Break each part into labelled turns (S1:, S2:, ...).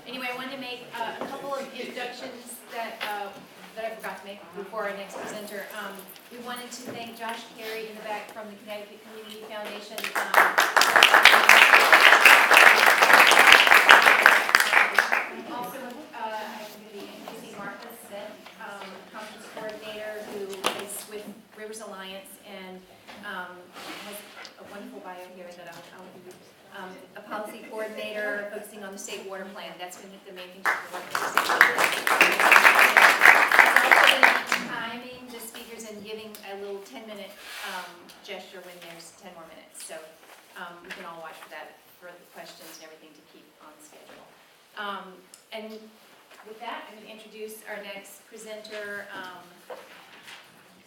S1: Anyway, I wanted to make a couple of introductions that I forgot to make before our next presenter. We wanted to thank Josh Carey in the back from the Connecticut Community Foundation. Also, Martha Smith, conference coordinator who is with Rivers Alliance and has a wonderful bio here that I'll give you. A policy coordinator focusing on the state water plan. That's been the main thing she's working on. Timing the speakers and giving a little 10-minute gesture when there's 10 more minutes. So we can all watch for that, for the questions and everything to keep on schedule. And with that, I'm going to introduce our next presenter,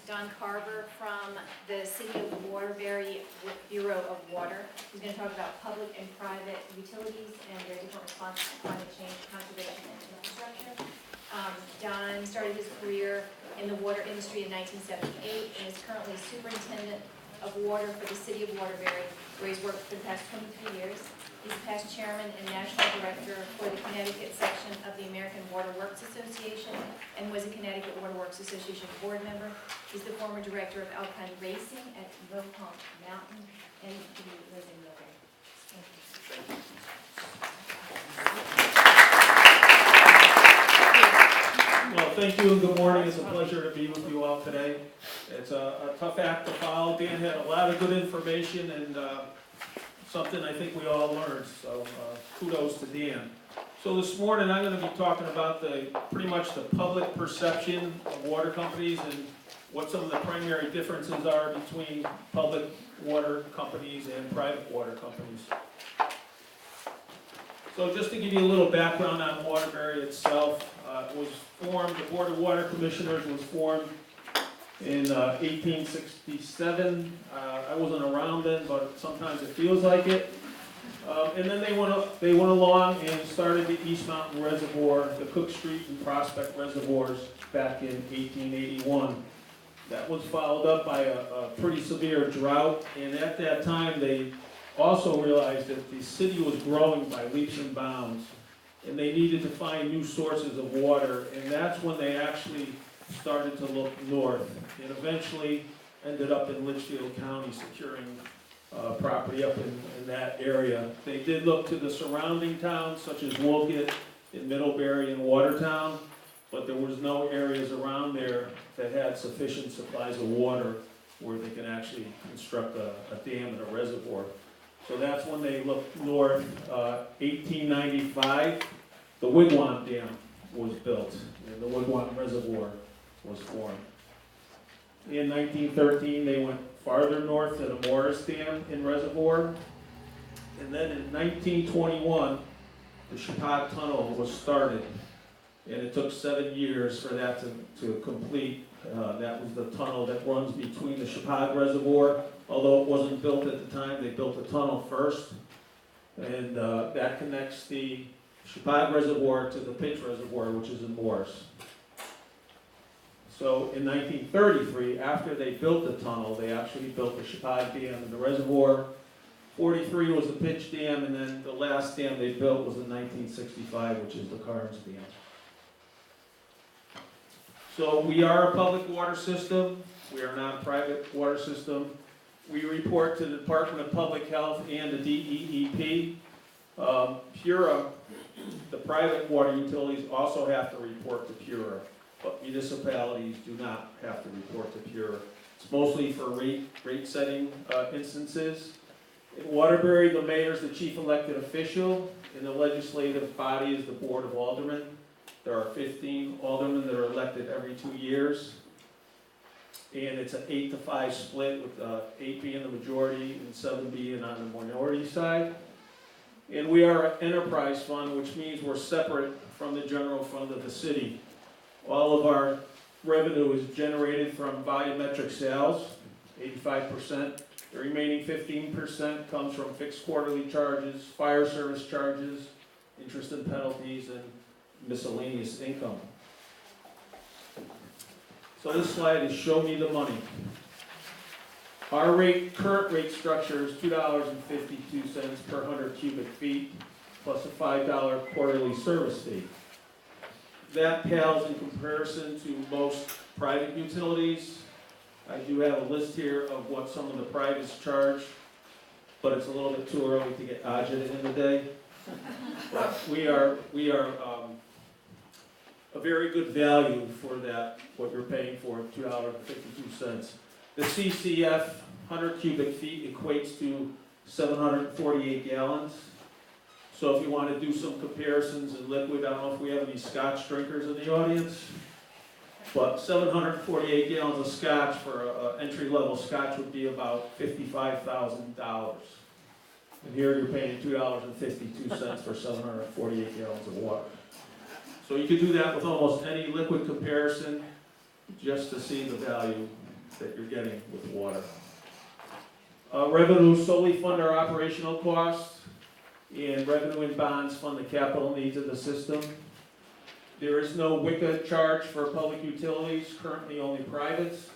S1: Don Carver from the City of Waterbury Bureau of Water. He's going to talk about public and private utilities and their different responses to climate change, conservation, and infrastructure. Don started his career in the water industry in 1978 and is currently superintendent of water for the City of Waterbury, where he's worked for the past 23 years. He's past chairman and national director for the Connecticut section of the American Water Works Association and was a Connecticut Water Works Association board member. He's the former director of Alpine Racing at Mohonk Mountain, and he lives in Millbury. Thank you.
S2: Well, thank you and good morning. It's a pleasure to be with you all today. It's a tough act to follow. Dan had a lot of good information and something I think we all learned, so kudos to Dan. So this morning I'm going to be talking about pretty much the public perception of water companies and what some of the primary differences are between public water companies and private water companies. So just to give you a little background on Waterbury itself, it was formed, the Board of Water Commissioners was formed in 1867. I wasn't around then, but sometimes it feels like it. And then they went along and started the East Mountain Reservoir, the Cook Street and Prospect Reservoirs back in 1881. That was followed up by a pretty severe drought, and at that time they also realized that the city was growing by leaps and bounds, and they needed to find new sources of water, and that's when they actually started to look north, and eventually ended up in Litchfield County securing property up in that area. They did look to the surrounding towns such as Woolgate and Middlebury and Watertown, but there was no areas around there that had sufficient supplies of water where they can actually construct a dam and a reservoir. So that's when they looked north. 1895, the Wigwam Dam was built, and the Wigwam Reservoir was formed. In 1913, they went farther north to the Morris Dam and Reservoir. And then in 1921, the Shanghai Tunnel was started. And it took 7 years for that to complete. That was the tunnel that runs between the Shanghai Reservoir. Although it wasn't built at the time, they built the tunnel first. And that connects the Shanghai Reservoir to the Pitch Reservoir, which is in Morris. So in 1933, after they built the tunnel, they actually built the Shanghai Dam and the reservoir. 43 was the Pitch Dam, and then the last dam they built was in 1965, which is the Carver Dam. So we are a public water system. We are not a private water system. We report to the Department of Public Health and the DEEP. PURA, the private water utilities, also have to report to PURA. But municipalities do not have to report to PURA. It's mostly for rate setting instances. In Waterbury, the mayor is the chief elected official, and the legislative body is the Board of Aldermen. There are 15 aldermen that are elected every 2 years. And it's an 8-to-5 split, with 8 being the majority and 7 being on the minority side. And we are an enterprise fund, which means we're separate from the general fund of the city. All of our revenue is generated from volumetric sales, 85%. The remaining 15% comes from fixed quarterly charges, fire service charges, interest and penalties, and miscellaneous income. So this slide is show me the money. Our current rate structure is $2.52 per 100 cubic feet. plus a $5 quarterly service fee. That pales in comparison to most private utilities. I do have a list here of what some of the privates charge, but it's a little bit too early to get agita in the day. But we are a very good value for that, what you're paying for, $2.52. The CCF 100 cubic feet equates to 748 gallons. So if you want to do some comparisons in liquid, I don't know if we have any scotch drinkers in the audience, but 748 gallons of scotch for an entry-level scotch would be about $55,000. And here you're paying $2.52 for 748 gallons of water. So you could do that with almost any liquid comparison just to see the value that you're getting with water. Revenues solely fund our operational costs, and revenue and bonds fund the capital needs of the system. There is no WICA charge for public utilities, currently only privates.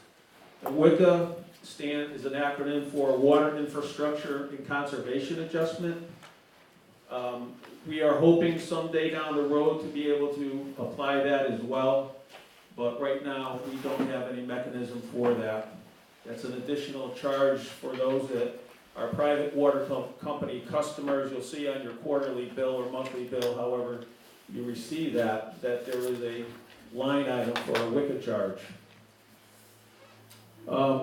S2: The WICA is an acronym for Water Infrastructure and Conservation Adjustment. We are hoping someday down the road to be able to apply that as well, but right now we don't have any mechanism for that. That's an additional charge for those that are private water company customers. You'll see on your quarterly bill or monthly bill, however you receive that there is a line item for a WICA charge.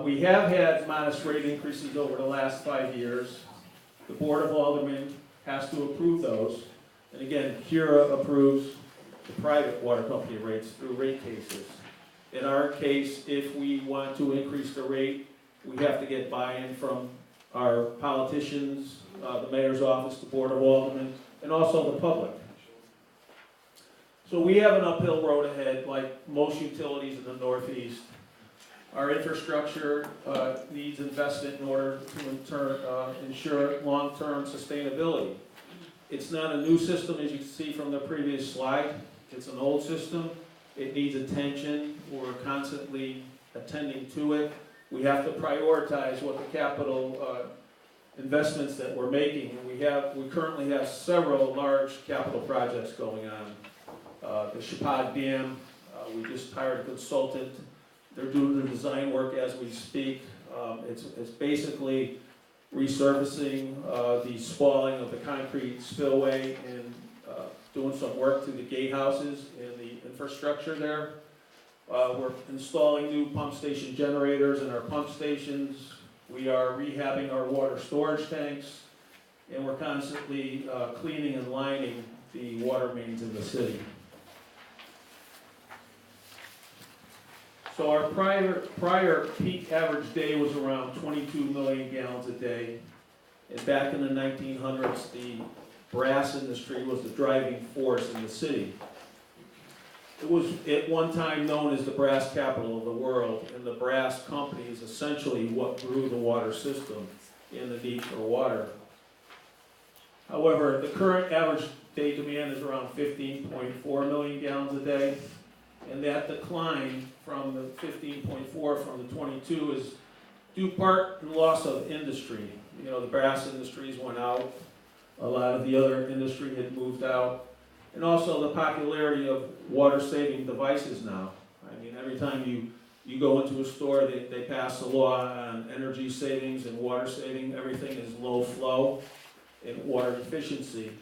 S2: We have had modest rate increases over the last 5 years. The Board of Aldermen has to approve those. And again, CURA approves the private water company rates through rate cases. In our case, if we want to increase the rate, we have to get buy-in from our politicians, the mayor's office, the Board of Aldermen, and also the public. So we have an uphill road ahead, like most utilities in the Northeast. Our infrastructure needs investment in order to ensure long-term sustainability. It's not a new system, as you can see from the previous slide. It's an old system. It needs attention. We're constantly attending to it. We have to prioritize what the capital investments that we're making. We currently have several large capital projects going on. The Chapad Dam, we just hired a consultant. They're doing the design work as we speak. It's basically resurfacing the spalling of the concrete spillway and doing some work to the gatehouses and the infrastructure there. We're installing new pump station generators in our pump stations. We are rehabbing our water storage tanks, and we're constantly cleaning and lining the water mains in the city. So our prior peak average day was around 22 million gallons a day. And back in the 1900s, the brass industry was the driving force in the city. It was at one time known as the brass capital of the world, and the brass company is essentially what grew the water system and the need for water. However, the current average day demand is around 15.4 million gallons a day. And that decline from the 15.4 from the 22 is due part to loss of industry. You know, the brass industries went out. A lot of the other industry had moved out. And also the popularity of water-saving devices now. I mean, every time you go into a store, they pass a law on energy savings and water saving. Everything is low flow and water efficiency.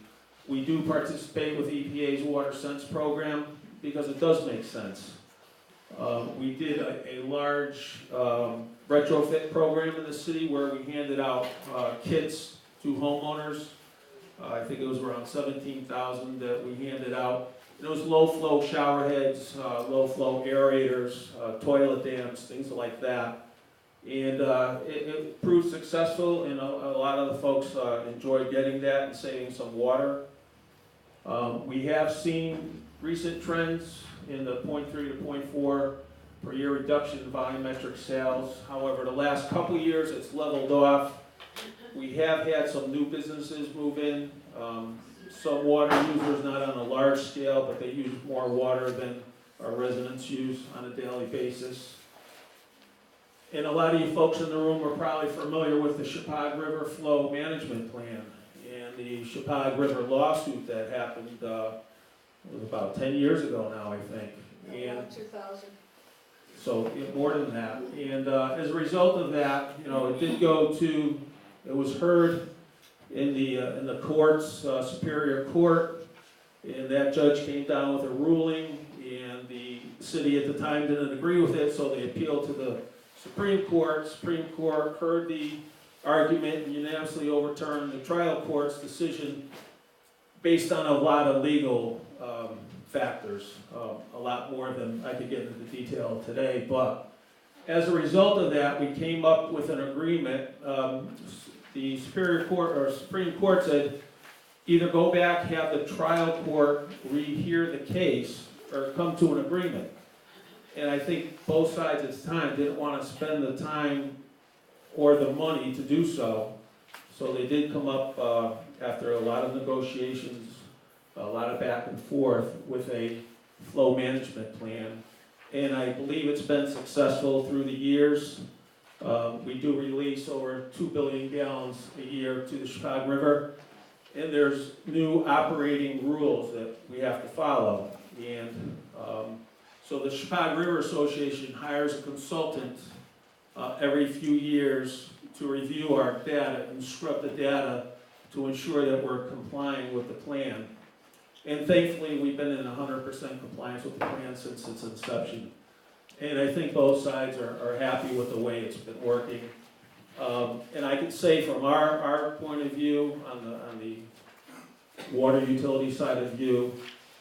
S2: We do participate with EPA's Watersense program, because it does make sense. We did a large retrofit program in the city where we handed out kits to homeowners. I think it was around 17,000 that we handed out. And it was low flow shower heads, low flow aerators, toilet dams, things like that. And it proved successful, and a lot of the folks enjoyed getting that and saving some water. We have seen recent trends in the 0.3 to 0.4 per year reduction in volumetric sales. However, the last couple of years it's leveled off. We have had some new businesses move in. Some water users, not on a large scale, but they use more water than our residents use on a daily basis. And a lot of you folks in the room are probably familiar with the Chapad River Flow Management Plan. And the Shanghai River lawsuit that happened, it was about 10 years ago now, I think. And
S3: 2000.
S2: so, more than that. And as a result of that, it did go to, it was heard in the courts, Superior Court, and that judge came down with a ruling, and the city at the time didn't agree with it, so they appealed to the Supreme Court. Supreme Court heard the argument and unanimously overturned the trial court's decision based on a lot of legal factors, a lot more than I could get into detail today. But as a result of that, we came up with an agreement. The Superior Court or Supreme Court said, either go back, have the trial court rehear the case, or come to an agreement. And I think both sides at the time didn't want to spend the time or the money to do so. So they did come up, after a lot of negotiations, a lot of back and forth, with a flow management plan. And I believe it's been successful through the years. We do release over 2 billion gallons a year to the Shanghai River. And there's new operating rules that we have to follow. And so the Shanghai River Association hires a consultant every few years to review our data and scrub the data to ensure that we're complying with the plan. And thankfully, we've been in 100% compliance with the plan since its inception. And I think both sides are happy with the way it's been working. And I can say from our point of view, on the water utility side of view,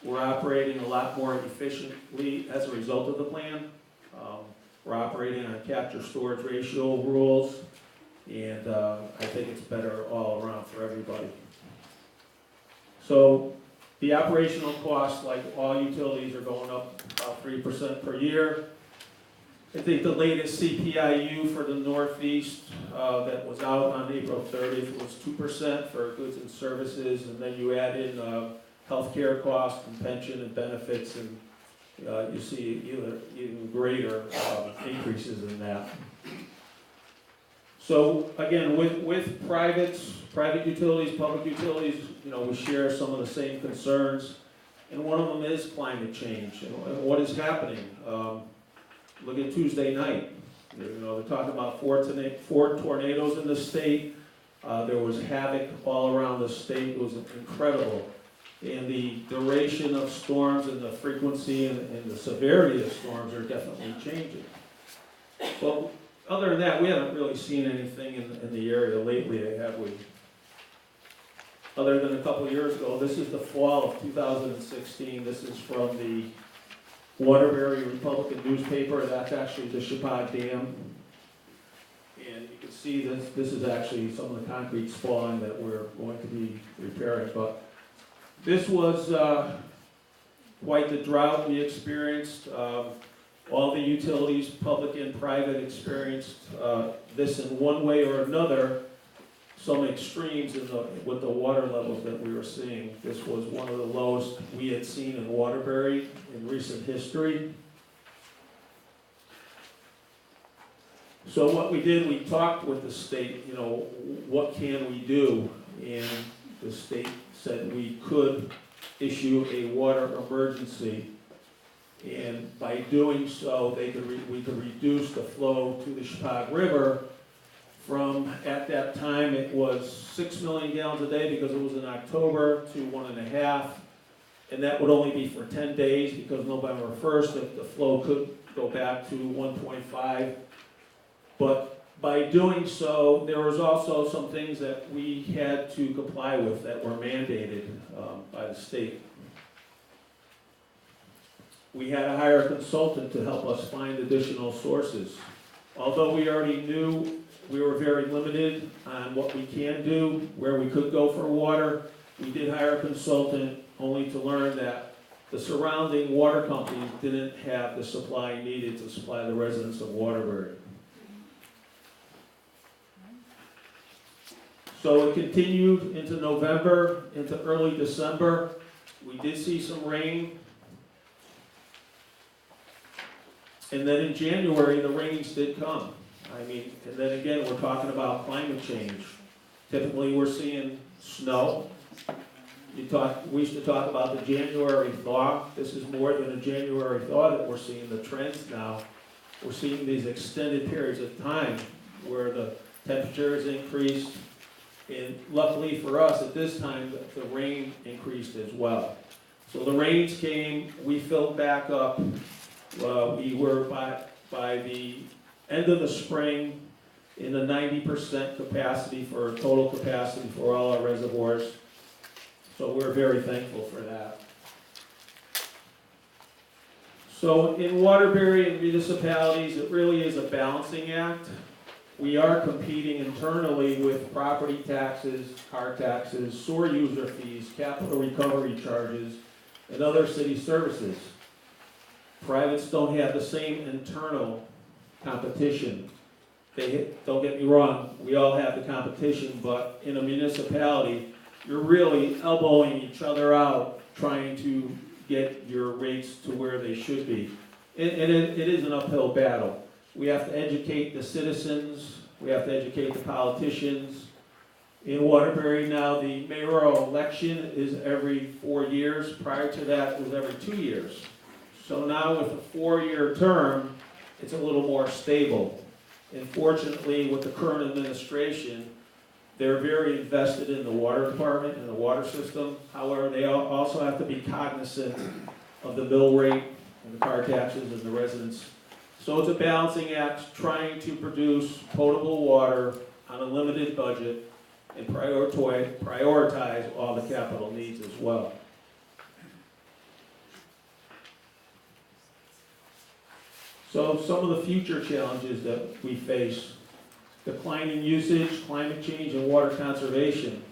S2: we're operating a lot more efficiently as a result of the plan. We're operating on capture storage ratio rules, and I think it's better all around for everybody. So the operational costs, like all utilities, are going up about 3% per year. I think the latest CPIU for the Northeast that was out on April 30th was 2% for goods and services, and then you add in healthcare costs and pension and benefits, and you see even greater increases in that. So again, with private utilities, public utilities, we share some of the same concerns, and one of them is climate change and what is happening. Look at Tuesday night. They're talking about four tornadoes in the state. There was havoc all around the state. It was incredible. And the duration of storms and the frequency and the severity of storms are definitely changing. But other than that, we haven't really seen anything in the area lately, have we? Other than a couple of years ago. This is the fall of 2016. This is from the Waterbury Republican newspaper. That's actually the Shanghai Dam. And you can see this is actually some of the concrete spalling that we're going to be repairing. But this was quite the drought we experienced. All the utilities, public and private, experienced this in one way or another. Some extremes with the water levels that we were seeing. This was one of the lowest we had seen in Waterbury in recent history. So what we did, we talked with the state, what can we do? And the state said we could issue a water emergency. And by doing so, we could reduce the flow to the Shanghai River from, at that time, it was 6 million gallons a day because it was in October, to 1.5. And that would only be for 10 days because November 1st, the flow could go back to 1.5. But by doing so, there was also some things that we had to comply with that were mandated by the state. We had to hire a consultant to help us find additional sources. Although we already knew we were very limited on what we can do, where we could go for water, we did hire a consultant, only to learn that the surrounding water companies didn't have the supply needed to supply the residents of Waterbury. So it continued into November, into early December. We did see some rain. And then in January, the rains did come. And then again, we're talking about climate change. Typically, we're seeing snow. We used to talk about the January thaw. This is more than a January thaw that we're seeing. The trends now, we're seeing these extended periods of time where the temperature has increased. And luckily for us, at this time, the rain increased as well. So the rains came, we filled back up. We were by the end of the spring in the 90% capacity for total capacity for all our reservoirs. So we're very thankful for that. So in Waterbury and municipalities, it really is a balancing act. We are competing internally with property taxes, car taxes, sewer user fees, capital recovery charges, and other city services. Privates don't have the same internal competition. Don't get me wrong, we all have the competition, but in a municipality, you're really elbowing each other out, trying to get your rates to where they should be. It is an uphill battle. We have to educate the citizens, we have to educate the politicians. In Waterbury now, the mayoral election is every 4 years. Prior to that, it was every 2 years. So now with a 4-year term, it's a little more stable. And fortunately, with the current administration, they're very invested in the water department and the water system. However, they also have to be cognizant of the mill rate and the car taxes and the residents. So it's a balancing act, trying to produce potable water on a limited budget and prioritize all the capital needs as well. So some of the future challenges that we face: declining usage, climate change, and water conservation.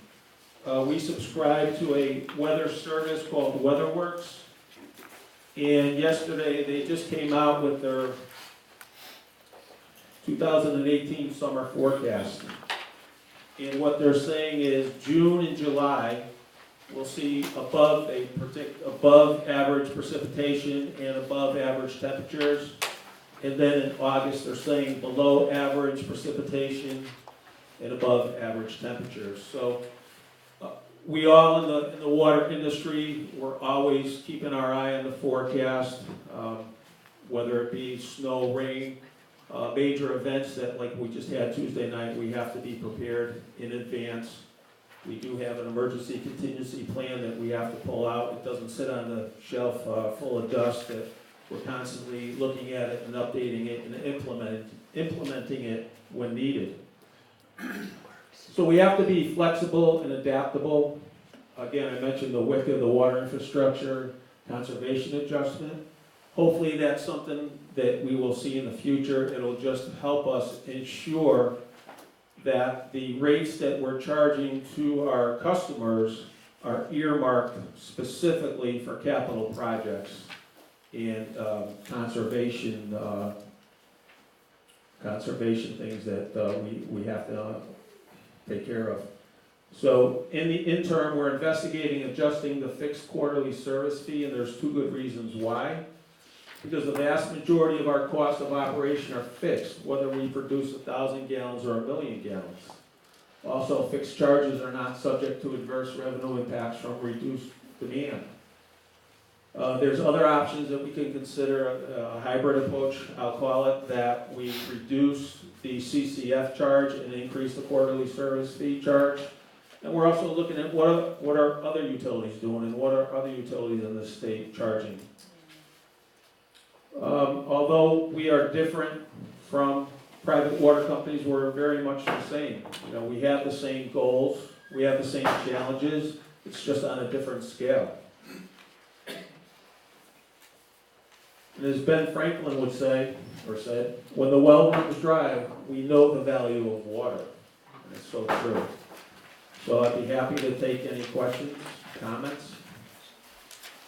S2: We subscribe to a weather service called WeatherWorks, and yesterday they just came out with their 2018 summer forecast. And what they're saying is June and July we'll see above average precipitation and above average temperatures. And then in August, they're saying below average precipitation and above average temperatures. So we all in the water industry, we're always keeping our eye on the forecast, whether it be snow, rain, major events that like we just had Tuesday night, we have to be prepared in advance. We do have an emergency contingency plan that we have to pull out. It doesn't sit on the shelf full of dust. That we're constantly looking at it and updating it and implementing it when needed. So we have to be flexible and adaptable. Again, I mentioned the WICA, the water infrastructure, conservation adjustment. Hopefully that's something that we will see in the future. It'll just help us ensure that the rates that we're charging to our customers are earmarked specifically for capital projects and conservation things that we have to take care of. So in the interim, we're investigating adjusting the fixed quarterly service fee, and there's 2 good reasons why. Because the vast majority of our costs of operation are fixed, whether we produce 1,000 gallons or 1,000,000 gallons. Also, fixed charges are not subject to adverse revenue impacts from reduced demand. There's other options that we can consider, a hybrid approach, I'll call it, that we reduce the CCF charge and increase the quarterly service fee charge. And we're also looking at what are other utilities doing and what are other utilities in the state charging. Although we are different from private water companies, we're very much the same. You know, we have the same goals, we have the same challenges, it's just on a different scale. And as Ben Franklin would say, or said, when the well runs dry, we know the value of water. And it's so true. So I'd be happy to take any questions, comments.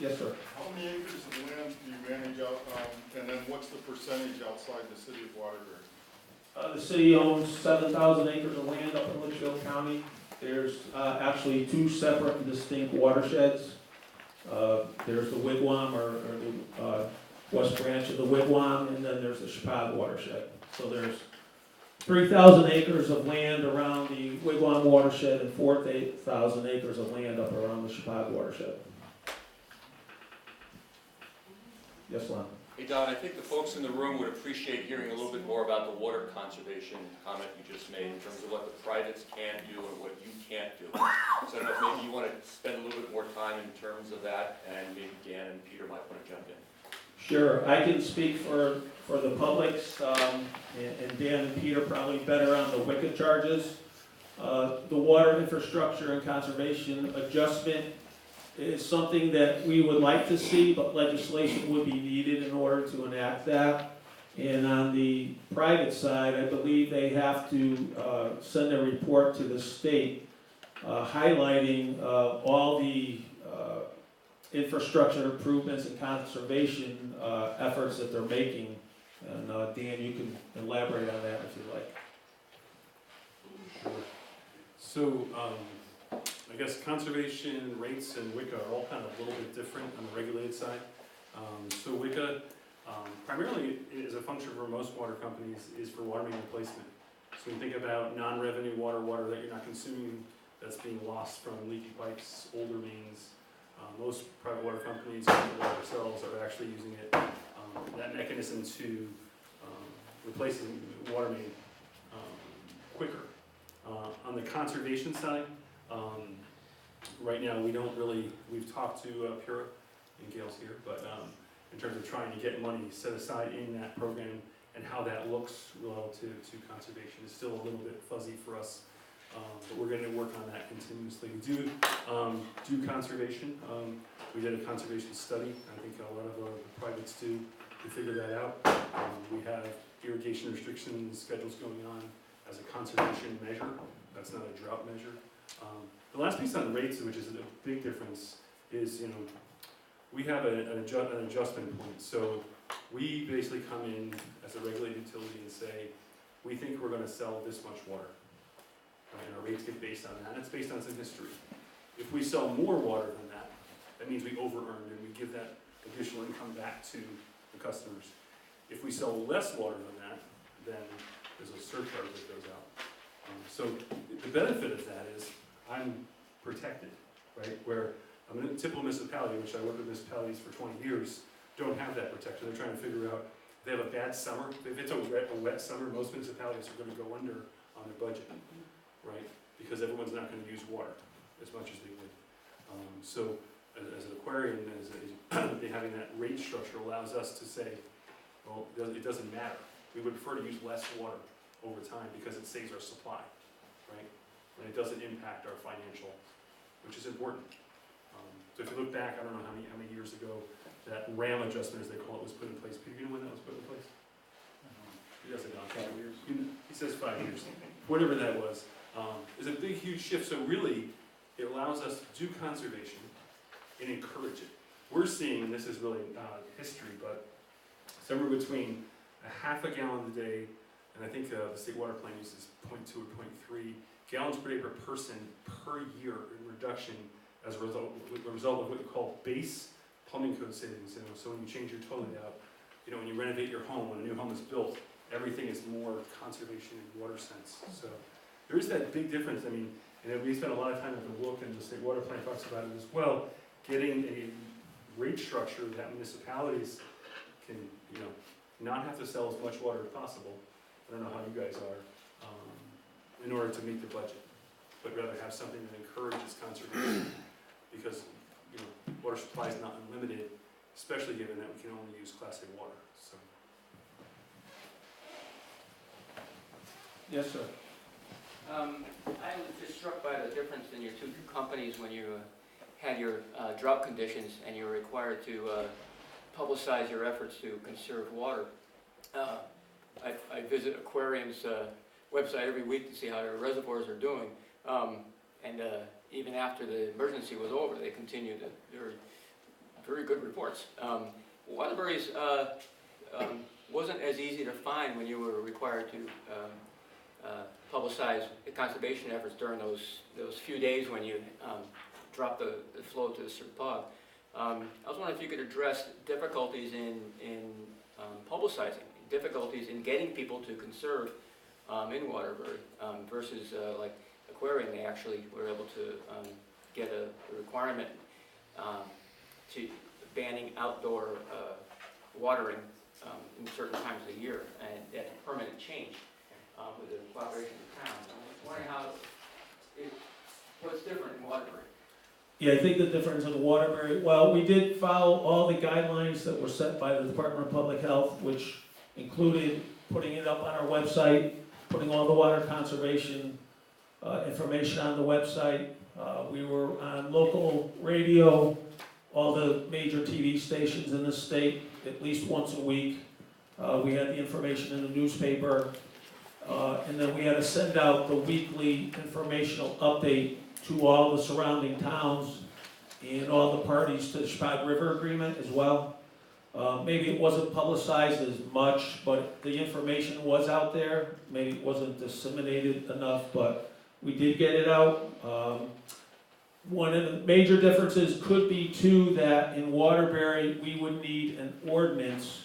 S2: Yes, sir.
S3: How many acres of land do you manage out, and then what's the percentage outside the city of Waterbury?
S2: The city owns 7,000 acres of land up in Litchfield County. There's actually 2 separate and distinct watersheds. There's the Wigwam, or the west branch of the Wigwam, and then there's the Chicago watershed. So there's 3,000 acres of land around the Wigwam watershed and 4,000 acres of land up around the Chicago watershed. Yes, Lon?
S4: Hey Don, I think the folks in the room would appreciate hearing a little bit more about the water conservation comment you just made in terms of what the privates can do and what you can't do. So I don't know if maybe you want to spend a little bit more time in terms of that, and maybe Dan and Peter might want to jump in.
S2: Sure, I can speak for the publics, and Dan and Peter probably better on the WICA charges. The water infrastructure and conservation adjustment is something that we would like to see, but legislation would be needed in order to enact that. And on the private side, I believe they have to send a report to the state highlighting all the infrastructure improvements and conservation efforts that they're making. And Dan, you can elaborate on that if you like.
S5: So, I guess conservation rates and WICA are all kind of a little bit different on the regulated side. So WICA primarily is a function for most water companies is for water main replacement. So when you think about non-revenue water that you're not consuming that's being lost from leaky pipes, older mains, most private water companies, like ourselves, are actually using it, that mechanism to replacing water main quicker. On the conservation side, right now we don't really, we've talked to Pura, and Gail's here, but in terms of trying to get money set aside in that program and how that looks relative to conservation is still a little bit fuzzy for us. But we're going to work on that continuously. We do conservation. We did a conservation study. I think a lot of the privates do to figure that out. We have irrigation restriction schedules going on as a conservation measure. That's not a drought measure. The last piece on rates, which is a big difference, is we have an adjustment point. So we basically come in as a regulated utility and say, we think we're going to sell this much water. Right? And our rates get based on that, and it's based on some history. If we sell more water than that, that means we over-earned and we give that additional income back to the customers. If we sell less water than that, then there's a surcharge that goes out. So the benefit of that is I'm protected, right? Where I'm in a typical municipality, which I worked with municipalities for 20 years, don't have that protection. They're trying to figure out if they have a bad summer. If it's a wet summer, most municipalities are going to go under on their budget, right? Because everyone's not going to use water as much as they would. So as an aquarium, having that rate structure allows us to say, well, it doesn't matter. We would prefer to use less water over time because it saves our supply, right? And it doesn't impact our financial, which is important. So if you look back, I don't know how many years ago, that RAM adjustment, as they call it, was put in place. Peter, you know when that was put in place? He doesn't know. 5 years. He says 5 years. Whatever that was. There's a big, huge shift. So really, it allows us to do conservation and encourage it. We're seeing, and this is really history, but somewhere between a half a gallon a day, and I think the state water plan uses 0.2 or 0.3 gallons per day per person per year in reduction as a result of what you call base plumbing code savings. So when you change your toilet out, when you renovate your home, when a new home is built, everything is more conservation and water sense. So there is that big difference. I mean, and we spent a lot of time at the WOOC, and the state water plan talks about it as well, getting a rate structure that municipalities can, not have to sell as much water as possible. I don't know how you guys are, in order to meet the budget, but rather have something that encourages conservation, because water supply is not unlimited, especially given that we can only use Class A water. So.
S2: Yes, sir.
S6: I was just struck by the difference in your two companies when you had your drought conditions and you were required to publicize your efforts to conserve water. I visit aquariums' website every week to see how their reservoirs are doing, and even after the emergency was over, they continued. They're very good reports. Waterbury's wasn't as easy to find when you were required to publicize the conservation efforts during those few days when you dropped the flow to the Serpog. I was wondering if you could address difficulties in publicizing, difficulties in getting people to conserve in Waterbury, versus like Aquarium, they actually were able to get a requirement to banning outdoor watering in certain times of the year, and that's a permanent change with the cooperation of the town. I'm wondering what's different in Waterbury?
S2: Yeah, I think the difference in Waterbury, well, we did follow all the guidelines that were set by the Department of Public Health, which included putting it up on our website, putting all the water conservation information on the website. We were on local radio, all the major TV stations in the state, at least once a week. We had the information in the newspaper, and then we had to send out the weekly informational update to all the surrounding towns and all the parties to the Chicago River Agreement as well. Maybe it wasn't publicized as much, but the information was out there. Maybe it wasn't disseminated enough, but we did get it out. One of the major differences could be too that in Waterbury, we would need an ordinance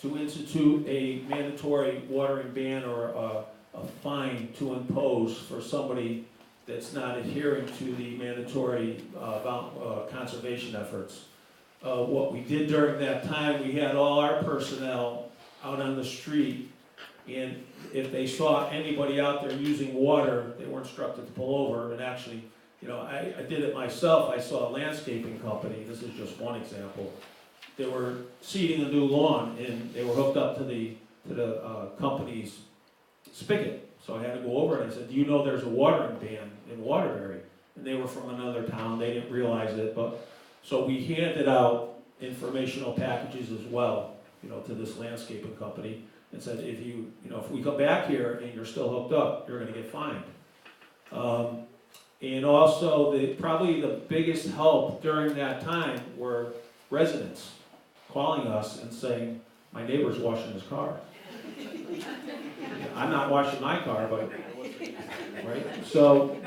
S2: to institute a mandatory watering ban or a fine to impose for somebody that's not adhering to the mandatory conservation efforts. What we did during that time, we had all our personnel out on the street, and if they saw anybody out there using water, they were instructed to pull over. And actually, you know, I did it myself. I saw a landscaping company, this is just one example. They were seeding a new lawn, and they were hooked up to the company's spigot. So I had to go over and I said, do you know there's a watering ban in Waterbury? And they were from another town, they didn't realize it, but, so we handed out informational packages as well, you know, to this landscaping company, and said, if we come back here and you're still hooked up, you're gonna get fined. And also, probably the biggest help during that time were residents calling us and saying, my neighbor's washing his car. I'm not washing my car, but, right? So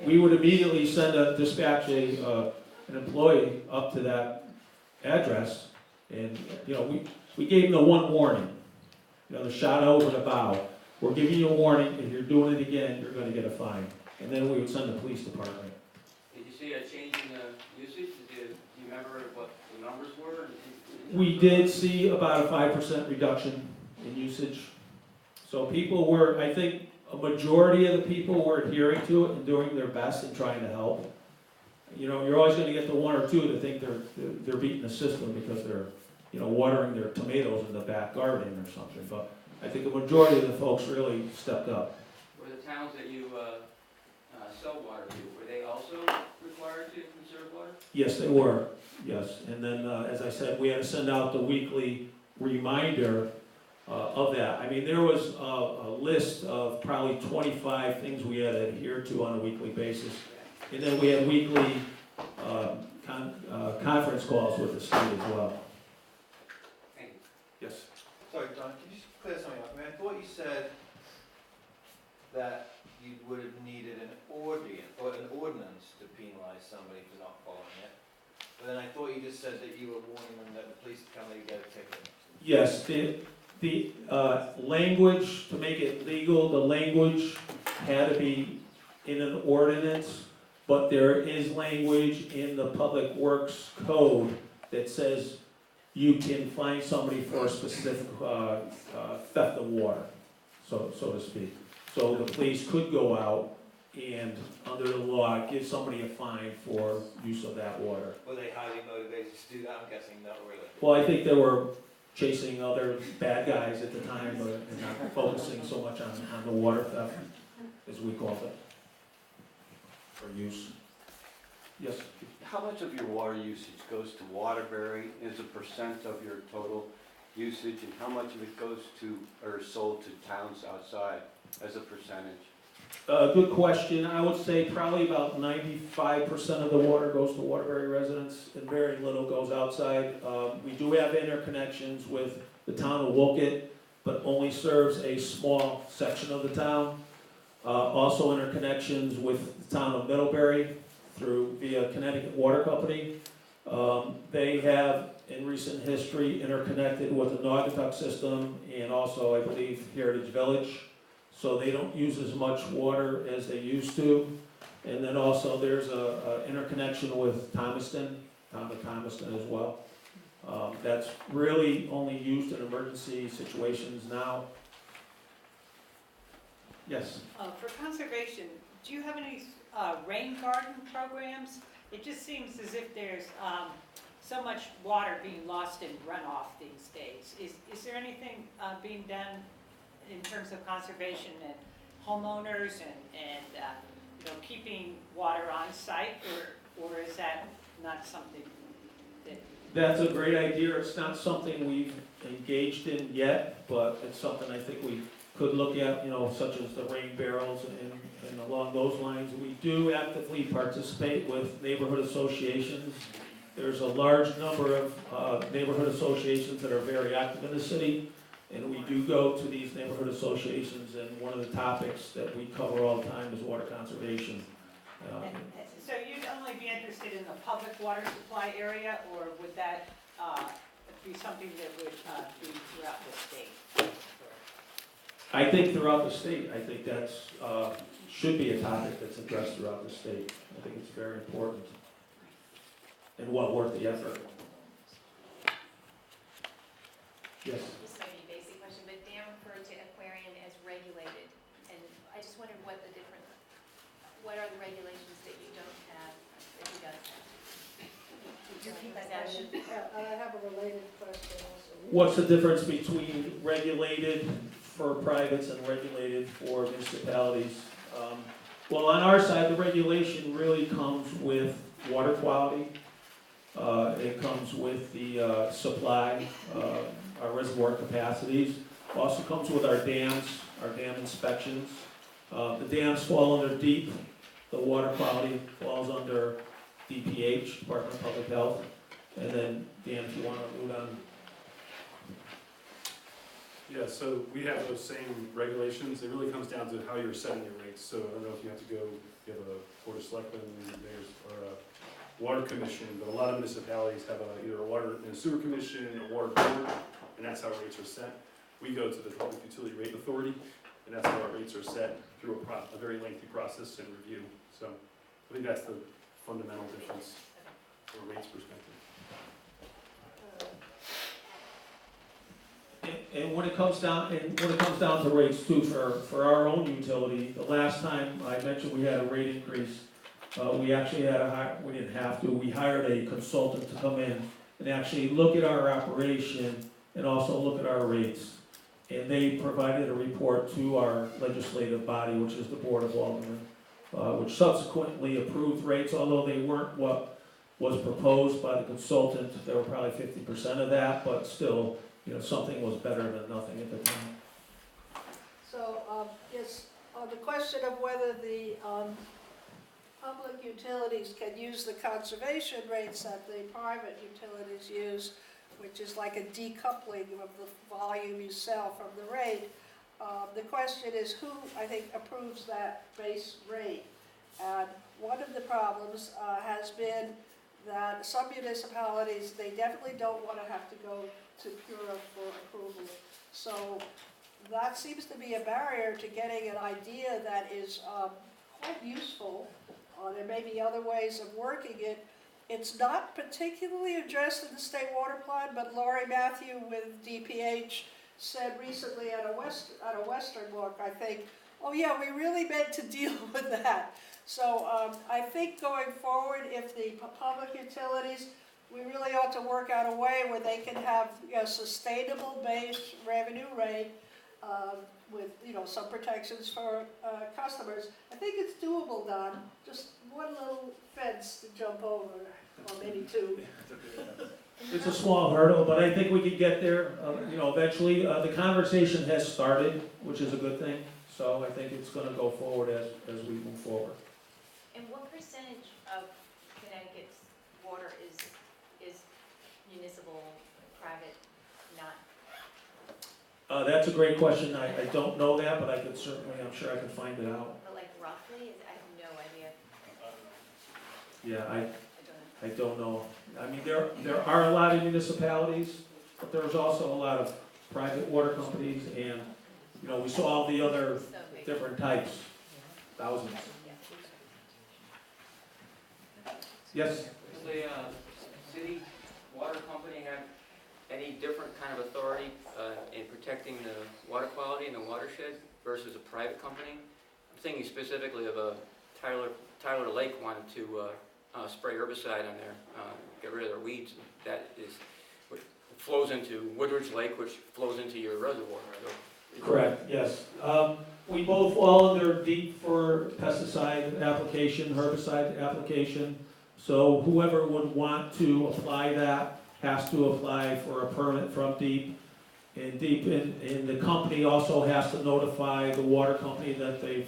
S2: we would immediately dispatch an employee up to that address, and, you know, we gave them the one warning, you know, the shot over the bow. We're giving you a warning, if you're doing it again, you're gonna get a fine. And then we would send the police department.
S6: Did you see a change in the usage? Do you remember what the numbers were?
S2: We did see about a 5% reduction in usage. So people were, I think, a majority of the people were adhering to it and doing their best and trying to help. You know, you're always gonna get the one or two that think they're beating the system because they're, you know, watering their tomatoes in the back garden or something. But I think the majority of the folks really stepped up.
S6: Were the towns that you sell water to, were they also required to conserve water?
S2: Yes, they were, yes. And then, as I said, we had to send out the weekly reminder of that. I mean, there was a list of probably 25 things we had to adhere to on a weekly basis. And then we had weekly conference calls with the state as well.
S6: Thank you.
S2: Yes.
S7: Sorry, Don, can you just clear something up? I mean, I thought you said that you would have needed an ordinance to penalize somebody for not following it. But then I thought you just said that you were warning them that the police would come and get a ticket.
S2: Yes, the language, to make it legal, the language had to be in an ordinance, but there is language in the Public Works Code that says you can fine somebody for a specific theft of water, so to speak. So the police could go out and, under the law, give somebody a fine for use of that water.
S7: Were they highly motivated to do that? I'm guessing not really.
S2: Well, I think they were chasing other bad guys at the time, but and not focusing so much on the water theft, as we call it, for use. Yes?
S8: How much of your water usage goes to Waterbury as a percent of your total usage, and how much of it goes to, or is sold to towns outside as a percentage?
S2: Good question. I would say probably about 95% of the water goes to Waterbury residents, and very little goes outside. We do have interconnections with the town of Woolkit, but only serves a small section of the town. Also interconnections with the town of Middlebury via Connecticut Water Company. They have, in recent history, interconnected with the Naugatuck system and also, I believe, Heritage Village. so they don't use as much water as they used to. And then also there's a interconnection with Thomaston as well. That's really only used in emergency situations now. Yes?
S9: For conservation, do you have any rain garden programs? It just seems as if there's so much water being lost in runoff these days. Is there anything being done in terms of conservation and homeowners and you know, keeping water on site, or is that not something that?
S2: That's a great idea. It's not something we've engaged in yet, but it's something I think we could look at, you know, such as the rain barrels and along those lines. We do actively participate with neighborhood associations. There's a large number of neighborhood associations that are very active in the city, and we do go to these neighborhood associations, and one of the topics that we cover all the time is water conservation.
S9: So you'd only be interested in the public water supply area, or would that be something that would be throughout the state?
S2: I think throughout the state, I think that's, should be a topic that's addressed throughout the state. I think it's very important and well worth the effort. Yes?
S1: This may be a basic question, but Dan referred to Aquarian as regulated, and I just wondered what are the regulations that you don't have, that he does have? Could you repeat that question?
S10: I have a related question also.
S2: What's the difference between regulated for privates and regulated for municipalities? Well, on our side, the regulation really comes with water quality. It comes with the supply, our reservoir capacities. Also comes with our dam inspections. The dams fall under DEEP. The water quality falls under DPH, Department of Public Health. And then, Dan, if you want to move on.
S5: Yeah, so we have those same regulations. It really comes down to how you're setting your rates. So I don't know if you have to go, you have a board of selectmen, or a water commission, but a lot of municipalities have either a water and sewer commission, a water board, and that's how rates are set. We go to the Public Utility Rate Authority, and that's how our rates are set through a very lengthy process and review. So I think that's the fundamental difference from a rates perspective.
S2: And when it comes down to rates too, for our own utility, the last time I mentioned we had a rate increase, we actually had we didn't have to, we hired a consultant to come in and actually look at our operation and also look at our rates. And they provided a report to our legislative body, which is the Board of Aldermen, which subsequently approved rates, although they weren't what was proposed by the consultant. They were probably 50% of that, but still, you know, something was better than nothing at the time.
S10: So, yes, on the question of whether the public utilities can use the conservation rates that the private utilities use, which is like a decoupling of the volume you sell from the rate. The question is who, I think, approves that base rate. And one of the problems has been that some municipalities, they definitely don't want to have to go to Pura for approval. So that seems to be a barrier to getting an idea that is quite useful. There may be other ways of working it. It's not particularly addressed in the state water plan, but Laurie Matthew with DPH said recently at a Western look, I think, oh yeah, we really meant to deal with that. So I think going forward, if the public utilities, we really ought to work out a way where they can have a sustainable base revenue rate with, you know, some protections for customers. I think it's doable, Don. Just one little fence to jump over, or maybe two.
S2: It's a small hurdle, but I think we could get there, you know, eventually. The conversation has started, which is a good thing. So I think it's going to go forward as we move forward.
S1: And what percentage of Connecticut's water is municipal, private, not?
S2: That's a great question. I don't know that, but I could certainly, I'm sure I could find it out.
S1: But like roughly, I have no idea.
S2: Yeah,
S1: I don't know.
S2: I don't know. I mean, there are a lot of municipalities, but there's also a lot of private water companies, and you know, we saw all the other different types, thousands. Yes?
S6: Does the city water company have any different kind of authority in protecting the water quality in the watershed versus a private company? I'm thinking specifically of a Tyler Lake wanted to spray herbicide on there, get rid of their weeds. That is, which flows into Woodridge Lake, which flows into your reservoir. So,
S2: Correct, yes. We both fall under DEEP for pesticide application, herbicide application. So whoever would want to apply that has to apply for a permit from DEEP. And DEEP, and the company also has to notify the water company that they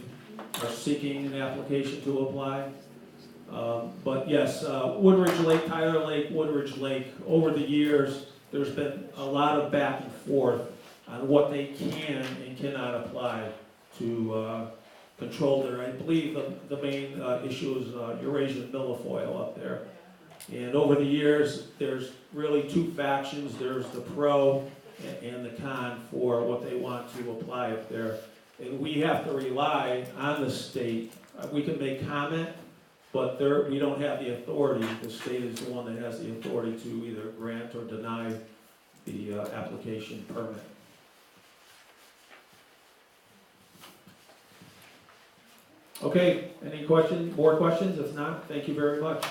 S2: are seeking an application to apply. But yes, Woodridge Lake, Tyler Lake, Woodridge Lake, over the years, there's been a lot of back and forth on what they can and cannot apply to control their, I believe the main issue is Eurasian milfoil up there. And over the years, there's really two factions. There's the pro and the con for what they want to apply up there. And we have to rely on the state. We can make comment, but we don't have the authority. The state is the one that has the authority to either grant or deny the application permit. Okay, any questions, more questions? If not, thank you very much.